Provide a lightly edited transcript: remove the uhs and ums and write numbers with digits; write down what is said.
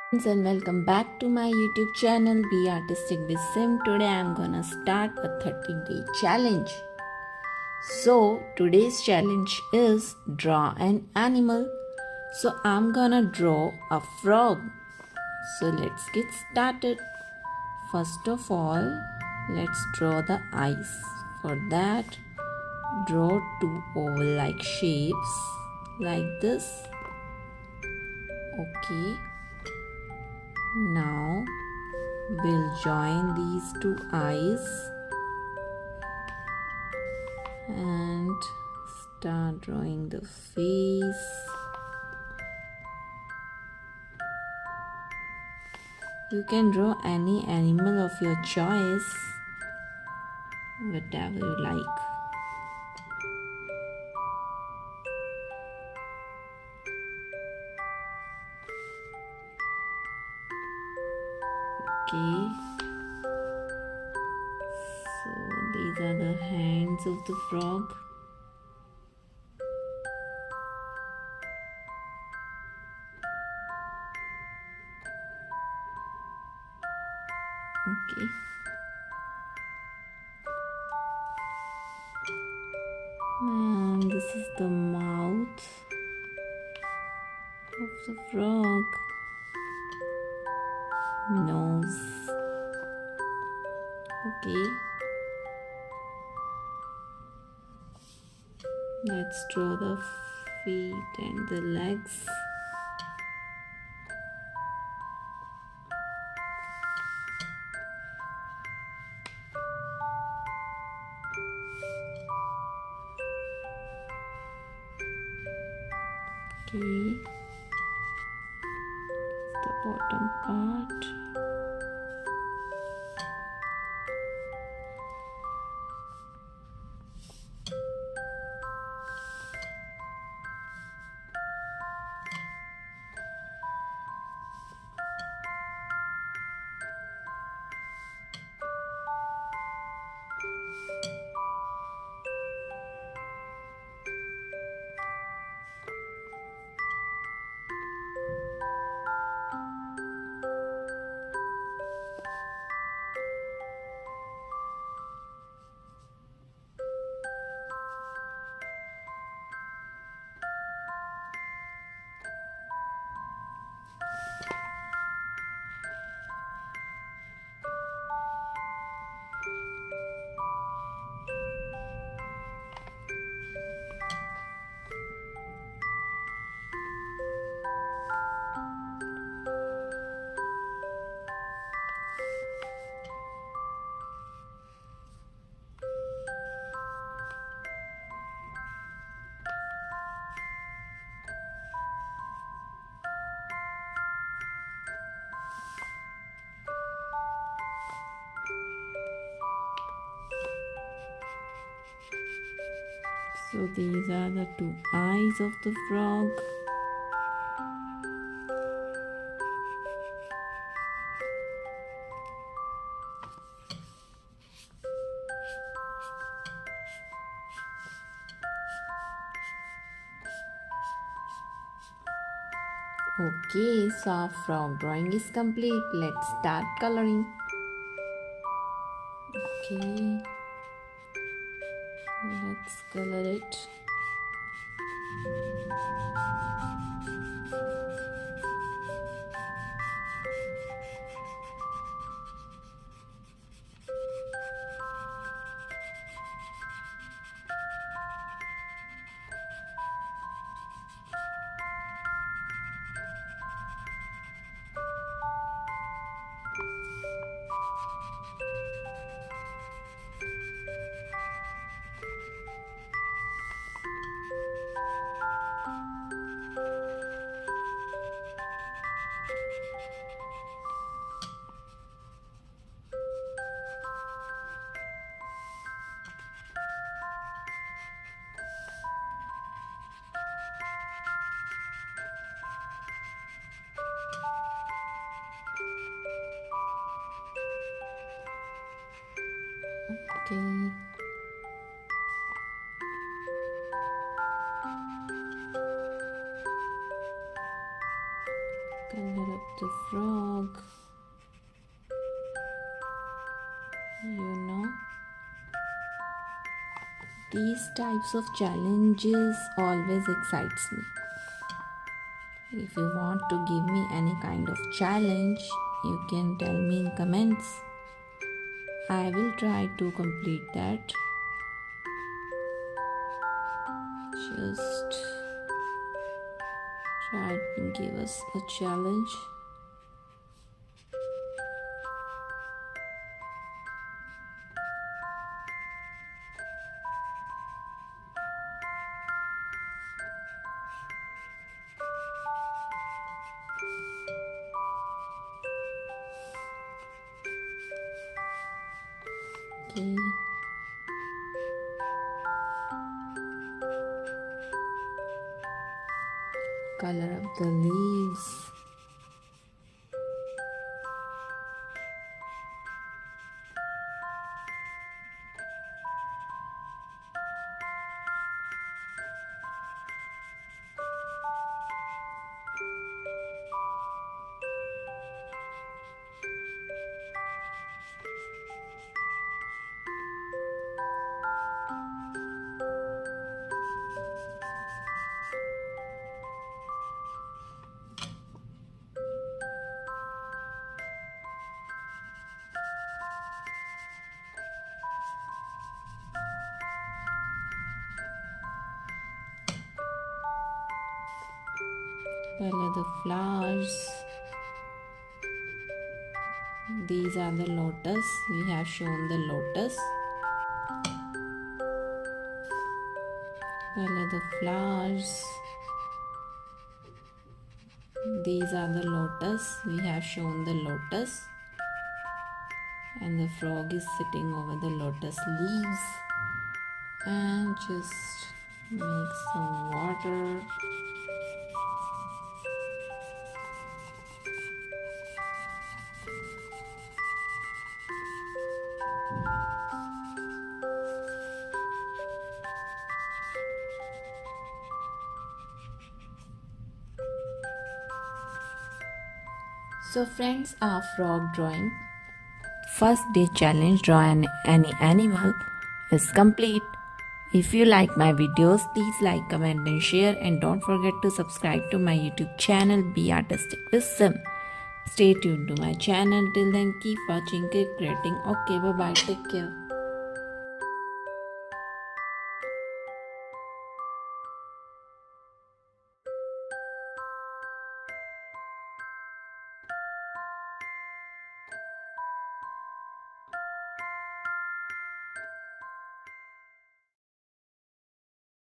And welcome back to my YouTube channel Be Artistic with Sim. Today I'm gonna start a 30-day challenge. So today's challenge is draw an animal. So I'm gonna draw a frog. So let's get started. First of all, let's draw the eyes. For that, draw two oval-like shapes like this. Okay. Now we'll join these two eyes and start drawing the face. You can draw any animal of your choice, whatever you like. Okay, so these are the hands of the frog. Okay, and this is the mouth of the frog, nose. Okay, let's draw the feet and the legs. Okay, the bottom part. So these are the two eyes of the frog. Okay, so our frog drawing is complete. Let's start coloring. Okay, let's color it. Okay. Color up the frog. These types of challenges always excites me. If you want to give me any kind of challenge, you can tell me in comments. I will try to complete that. Just try to give us a challenge. Okay. Color up the leaves. Color the flowers. These are the lotus. We have shown the lotus. Color the flowers. These are the lotus. We have shown the lotus. And the frog is sitting over the lotus leaves. And just make some water. So friends, our frog drawing first day challenge, draw any animal, is complete. If you like my videos, please like, comment and share, and don't forget to subscribe to my YouTube channel Be Artistic with Sim. Stay tuned to my channel. Till then, keep watching, keep creating. Okay, bye bye, take care.